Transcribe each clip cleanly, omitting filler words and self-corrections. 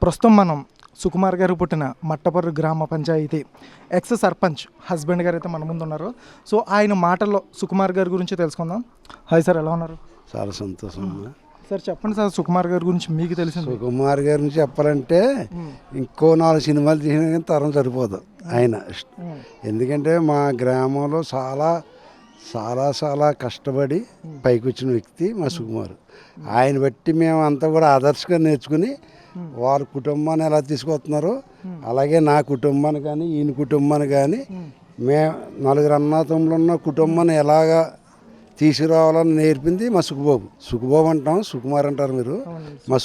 ప్రస్తుతం మనం సుకుమార్ గారు పుట్టిన మట్టపర్రు గ్రామ పంచాయతీ ఎక్స్ సర్పంచ్ హస్బెండ్ గారు అయితే మన ముందు ఉన్నారు. సో ఆయన మాటల్లో సుకుమార్ గారి గురించి తెలుసుకుందాం. హాయ్ సార్, ఎలా ఉన్నారు? చాలా సంతోషం. సార్ చెప్పండి సార్, సుకుమార్ గారి గురించి మీకు తెలిసింది. సుకుమార్ గారి నుంచి చెప్పాలంటే ఇంకో 4 సినిమాలు తీసినా కానీ తరం సరిపోదు ఆయన. ఎందుకంటే మా గ్రామంలో చాలా చాలా చాలా కష్టపడి పైకి వచ్చిన వ్యక్తి మా సుకుమార్. ఆయన బట్టి మేము అంతా కూడా ఆదర్శంగా నేర్చుకుని వారి కుటుంబాన్ని ఎలా తీసుకొస్తున్నారో అలాగే నా కుటుంబాన్ని కానీ ఈయన కుటుంబాన్ని కానీ మేము 4 అన్నదమ్ములు ఉన్న కుటుంబాన్ని ఎలాగా తీసుకురావాలని నేర్పింది మా సుకుబాబు. సుకుబాబు అంటాం, సుకుమార్ అంటారు మీరు. మా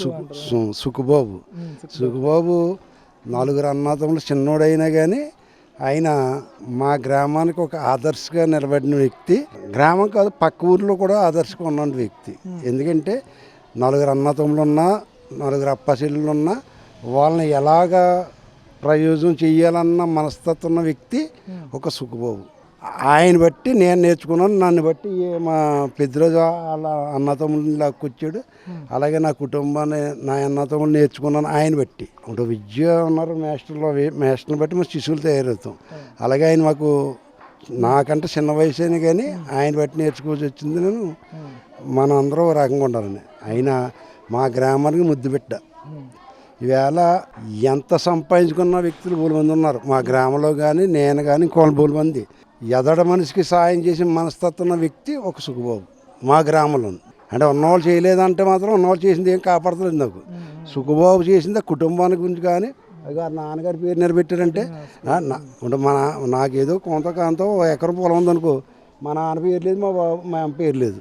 సుకుబాబు 4 అన్నదమ్ములు చిన్నోడైనా కానీ ఆయన మా గ్రామానికి ఒక ఆదర్శగా నిలబడిన వ్యక్తి. గ్రామం కాదు, పక్క ఊర్లో కూడా ఆదర్శంగా ఉన్న వ్యక్తి. ఎందుకంటే 4 అన్నదమ్ములు ఉన్నా 4 అప్పచెల్లులు ఉన్నా వాళ్ళని ఎలాగా ప్రయోజనం చెయ్యాలన్న మనస్తత్వం ఉన్న వ్యక్తి ఒక సుకుబాబు. ఆయన బట్టి నేను నేర్చుకున్నాను, నన్ను బట్టి మా పెద్దరోజు అలా అన్నతమ్ములు లాక్కొచ్చాడు. అలాగే నా కుటుంబాన్ని నా అన్నతమ్ములు నేర్చుకున్నాను ఆయన బట్టి. ఇప్పుడు విద్య ఉన్నారు మాస్టర్ని బట్టి మా శిశువులు తయారవుతాం. అలాగే ఆయన మాకు నాకంటే చిన్న వయసు అయినా కానీ ఆయన బట్టి నేర్చుకోవాల్సి వచ్చింది. నేను మనం అందరూ ఒక రకంగా ఉండాలని ఆయన మా గ్రామానికి ముద్దు పెట్ట. ఈవేళ ఎంత సంపాదించుకున్న వ్యక్తులు బోలు మంది ఉన్నారు మా గ్రామంలో కానీ, నేను కానీ ఇంకోళ్ళు బోలు మంది. ఎదడ మనిషికి సాయం చేసి మనస్తత్వం ఉన్న వ్యక్తి ఒక సుకుబాబు మా గ్రామంలో. అంటే ఉన్నవాళ్ళు చేయలేదంటే మాత్రం ఉన్నవాళ్ళు చేసింది ఏం కాపాడతలేదు నాకు. సుకుబాబు చేసింది కుటుంబానికి గురించి కానీ నాన్నగారి పేరు నిలబెట్టారంటే నాకేదో కొంతకాంతో 1 ఎకరం పొలం ఉందనుకో, మా నాన్న పేరు లేదు, మా అమ్మ పేరు లేదు.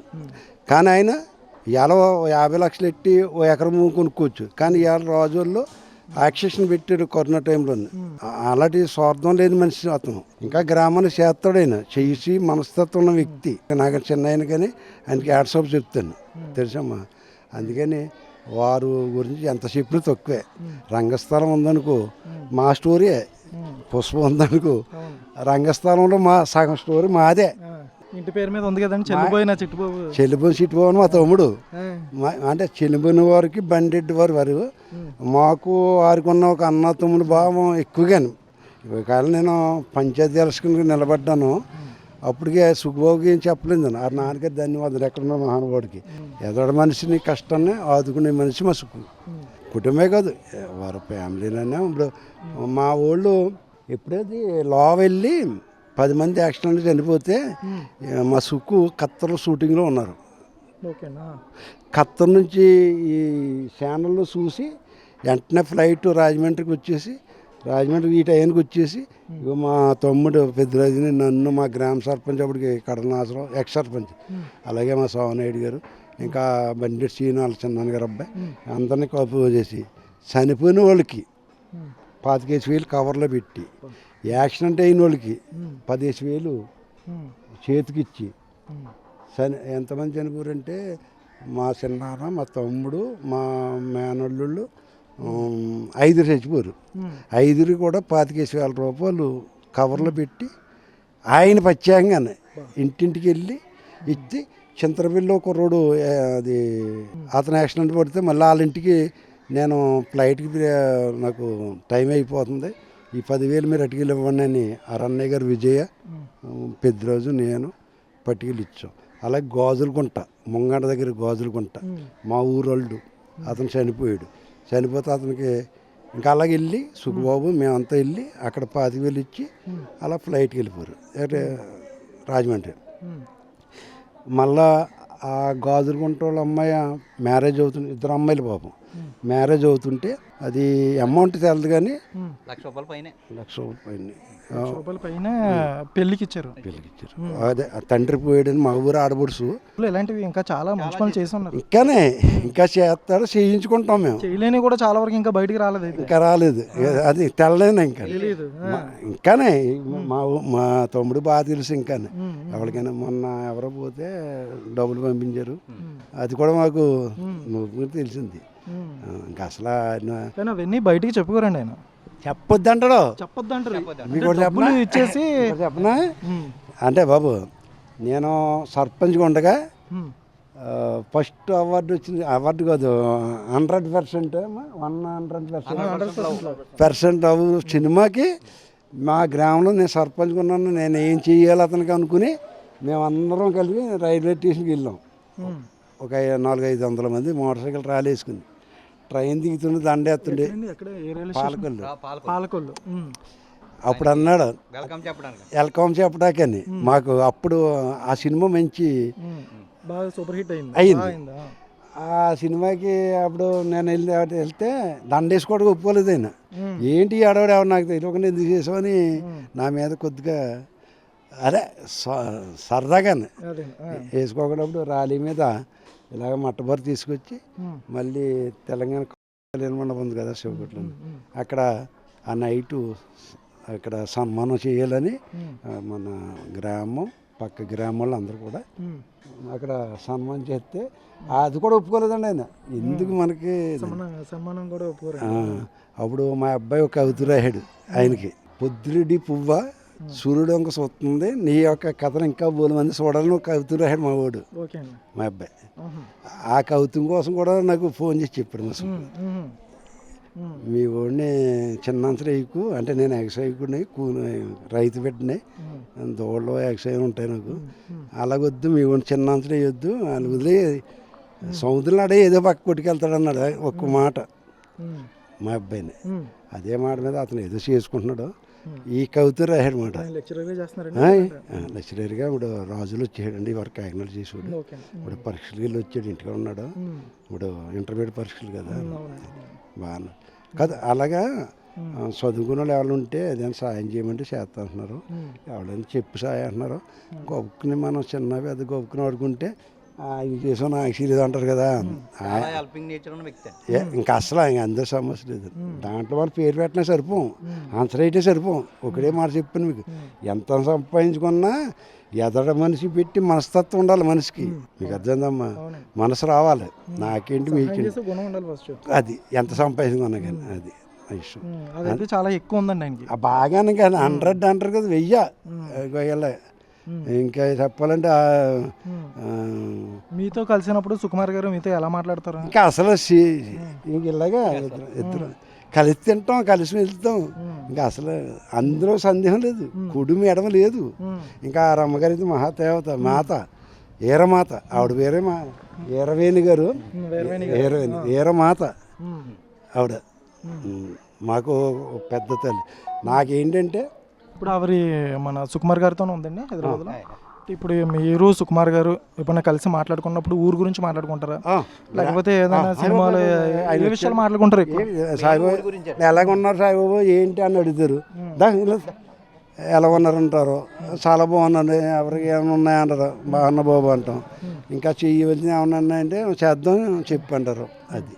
కానీ ఆయన ఇవాళ 50 లక్షలు ఎట్టి 1 ఎకరం కొనుక్కోవచ్చు. కానీ ఇవాళ రోజుల్లో యాక్సెషన్ పెట్టాడు కరోనా టైంలో. అలాంటి స్వార్థం లేని మనిషి అతను. ఇంకా గ్రామాన్ని చేస్తాడైనా చేసి మనస్తత్వం ఉన్న వ్యక్తి. నాకు చిన్న ఆయన కానీ ఆయనకి యాడ్సాప్ చెప్తాను తెలుసమ్మా. అందుకని వారు గురించి ఎంత చెప్పినా తక్కువే. రంగస్థలం ఉందనుకో మా స్టోరీయే, పుష్పం ఉందనుకో రంగస్థలంలో మా సగం స్టోరీ మాదే. ఇంటి పేరు మీద ఉంది కదండి, చెల్లిపోయిన చిట్టుబాబు మా తమ్ముడు. అంటే చెల్లిపోయిన వారికి బండెడ్డి వారు మాకు వారికి ఉన్న ఒక అన్న తమ్ముడు భావం ఎక్కువగాను. ఇవాళ నేను పంచాయతీ ఎలక్షన్కి నిలబడ్డాను. అప్పటికే సుకుబాబుకి ఏం చెప్పలేదు. ఆ నాన్నగారు ధన్యవాదాలు. ఎక్కడున్న మహానుభావుడికి ఎదడ మనిషిని కష్టాన్ని ఆదుకునే మనిషి మా కుటుంబమే కాదు వారి ఫ్యామిలీలోనే. ఇప్పుడు మా ఊళ్ళు ఎప్పుడైతే లా వెళ్ళి 10 మంది యాక్సిడెంట్ చనిపోతే మా సుక్కు ఖత్తర్ షూటింగ్లో ఉన్నారు. ఖత్తర్ నుంచి ఈ ఛానల్లో చూసి వెంటనే ఫ్లైట్ రాజమండ్రికి వచ్చేసి, రాజమండ్రికి ఈ టైంకి వచ్చేసి మా తమ్ముడు పెద్దరాజుని, నన్ను, మా గ్రామ సర్పంచ్ అప్పటికి కడనాసరం ఎక్స్ సర్పంచ్, అలాగే మా సోమనాయుడు గారు, ఇంకా బండి సీను వాళ్ళ చిన్నాన్నగారు అబ్బాయి అందరినీ కాపు చేసి చనిపోయిన వాళ్ళకి 25,000 కవర్లో పెట్టి, యాక్సిడెంట్ అయిన వాళ్ళకి 15,000 చేతికిచ్చి ఎంతమంది చనిపోయారంటే మా చిన్నాన్న, మా తమ్ముడు, మా మేనల్లుళ్ళు 5 చచ్చిపోయారు. 5 కూడా 25,000 రూపాయలు కవర్లో పెట్టి ఆయన ప్రత్యేకంగానే ఇంటింటికి వెళ్ళి ఇచ్చి, చింతరపల్లిలో ఒక రోడ్డు అది అతను యాక్సిడెంట్ పడితే మళ్ళీ వాళ్ళ ఇంటికి నేను ఫ్లైట్కి నాకు టైం అయిపోతుంది, ఈ 10,000 మీరు అటుకెళ్ళి ఇవ్వండి అని అరన్నయ్య గారు, విజయ, పెద్దరోజు, నేను పట్టుకెళ్ళి ఇచ్చాం. అలాగే గాజులకుంట, ముంగంట దగ్గర గాజులకుంట మా ఊరోళ్ళు అతను చనిపోయాడు. చనిపోతే అతనికి ఇంకా అలాగే వెళ్ళి సుకుబాబు మేమంతా వెళ్ళి అక్కడ 25,000 ఇచ్చి అలా ఫ్లైట్కి వెళ్ళిపోయారు రాజమండ్రి. మళ్ళా ఆ గాజులకుంట వాళ్ళ అమ్మాయి మ్యారేజ్ అవుతుంది, 2 అమ్మాయిలు పాపం మ్యారేజ్ అవుతుంటే అది అమౌంట్ తెలదు కానీ 1,00,000 పైన పెళ్లికి ఇచ్చారు. అదే తండ్రి పోయాడని మా ఊరు ఆడబడుసు. ఇలాంటివి ఇంకా చాలా మంచి పనులు చేసి ఉన్నారు. ఇంకా చేస్తాడు, చేయించుకుంటాం మేము. చేయలేని కూడా చాలా వరకు ఇంకా బయటికి రాలేదు. ఇంకా రాలేదు, అది తెల్లలేను ఇంకానే మా తమ్ముడు బాగా తెలుసు. ఇంకానే ఎవరికైనా మొన్న ఎవరో పోతే డబ్బులు పంపించారు, అది కూడా మాకు తెలిసింది. ఇంకా అసలు అవన్నీ బయటికి చెప్పుకోరండి. ఆయన చెప్పొద్దంటాడు, డబ్బులు ఇచ్చేసి చెప్పనా అంటే బాబు, నేను సర్పంచ్గా ఉండగా ఫస్ట్ అవార్డు వచ్చింది, అవార్డు కాదు 100%, 100% అవు సినిమాకి మా గ్రామంలో నేను సర్పంచ్గా ఉన్నాను, నేను ఏం చెయ్యాలి అతనికి అనుకుని మేమందరం కలిపి రైల్వే స్టేషన్కి వెళ్ళాం. ఒక 400-500 మంది మోటార్ సైకిల్ ర్యాలీ వేసుకుని ట్రైన్ దిగుతుండే దండేస్తుండే పాలకొల్లు. అప్పుడు అన్నాడు వెల్కమ్ చెప్పడాకని. మాకు అప్పుడు ఆ సినిమా మంచి బాగా సూపర్ హిట్ అయింది. ఆ సినిమాకి అప్పుడు నేను వెళ్తే దండేసుకోవడానికి ఒప్పుకోలేదు ఆయన. ఏంటి ఆడవాడు ఎవరు నాకు తెలియకుండా ఎందుకు చేసామని నా మీద కొద్దిగా అదే సరదాగానే వేసుకోకున్నప్పుడు ర్యాలీ మీద ఇలాగ మట్టబరి తీసుకొచ్చి మళ్ళీ తెలంగాణ కళ్యాణ మండపం ఉంది కదా శివకోట్లో, అక్కడ ఆ నైటు అక్కడ సన్మానం చేయాలని మన గ్రామం పక్క గ్రామాల్లో అందరూ కూడా అక్కడ సన్మానం చేస్తే అది కూడా ఒప్పుకోలేదండి ఆయన. ఎందుకు మనకి సన్మానం కూడా ఒప్పుకోరు. అప్పుడు మా అబ్బాయి ఒక కవిత రాశాడు ఆయనకి, పొద్దురెడ్డి పువ్వ సూర్యుడు వంక చూస్తుంది, నీ యొక్క కథను ఇంకా బోలు మంది చూడాలని ఒక కవిత రాశాడు మా వాడు, మా అబ్బాయి. ఆ కవితం కోసం కూడా నాకు ఫోన్ చేసి చెప్పాడు మా మీ వాడిని చిన్నంతరం వేయకు అంటే, నేను ఎగసాయకుడిని రైతు బిడ్డని, దోళ్ళు ఎగసాయం ఉంటాయి నాకు, అలాగొద్దు మీ వాడిని చిన్నంతరం వేయొద్దు, వాళ్ళు వదిలే సముద్రంలో ఆడే ఏదో పక్క కొట్టుకెళ్తాడు అన్నాడు ఒక్క మాట మా అబ్బాయిని. అదే మాట మీద అతను ఏదో చేసుకుంటున్నాడు. ఈ కవిత రాశాడు మాట లెక్చరర్గా. ఇప్పుడు రాజులు వచ్చాడండి, వారు కాకినాడ చేసాడు. ఇప్పుడు పరీక్షలకి వెళ్ళి వచ్చాడు, ఇంటిగా ఉన్నాడు. ఇప్పుడు ఇంటర్మీడియట్ పరీక్షలు కదా, బాగా కదా. అలాగా చదువుకున్న వాళ్ళు ఎవరు ఉంటే ఏదైనా సాయం చేయమంటే చేస్తా అంటున్నారు, ఎవరైనా చెప్పు సాయం అంటున్నారు. గొప్పని మనం చిన్న పెద్ద గొప్పని ఆడుకుంటే ఆయన చేసాం నాకు సీరియస్ అంటారు కదా. ఇంకా అసలు ఆయన అందరూ సమస్య లేదు. దాంట్లో వాళ్ళు పేరు పెట్టినా సరిపోం, ఆన్సర్ అయితే సరిపోం. ఒకటే మాట చెప్పాను మీకు, ఎంత సంపాదించుకున్నా ఎదడ మనిషి పెట్టి మనస్తత్వం ఉండాలి మనిషికి. మీకు అర్థమైందమ్మా, మనసు రావాలి. నాకేంటి మీకేంటి అది ఎంత సంపాదించుకున్నా కానీ అది విషయం చాలా ఎక్కువ ఉందండి ఆయనకి. బాగానే కానీ 100 అంటారు కదా, 1000 ఇంకా చెప్పాలంటే. మీతో కలిసినప్పుడు సుకుమార్ గారు మీతో ఎలా మాట్లాడతారు? ఇంకా అసలు ఇంక ఇలాగా ఇద్దరు కలిసి తింటాం, కలిసి వెళ్తాం. ఇంకా అసలు అందులో సందేహం లేదు, కుడుము ఎడమ లేదు. ఇంకా ఆ రమ్మగారి మహాదేవత మాత ఈరమాత, ఆవిడ వేరే ఈరవేణి గారు, ఈరమాత ఆవిడ మాకు పెద్ద తల్లి. నాకేంటంటే ఇప్పుడు ఆవిడ మన సుకుమార్ గారితోనే ఉందండి హైదరాబాద్లో. ఇప్పుడు మీరు సుకుమార్ గారు ఎప్పుడైనా కలిసి మాట్లాడుకున్నప్పుడు ఊరు గురించి మాట్లాడుకుంటారా, లేకపోతే ఏదైనా సినిమాలు ఏ విషయాలు మాట్లాడుకుంటారు? సాయిబాబు ఎలాగ ఉన్నారు సాయిబాబు ఏంటి అని అడుగుతారు, ఎలా ఉన్నారంటారు, చాలా బాగున్నాను, ఎవరికి ఏమైనా ఉన్నాయంటారు, బాగున్నా బాబు అంటాం. ఇంకా చెయ్యి వెళ్ళి ఏమన్నా అంటే చేద్దాం చెప్పి అంటారు. అది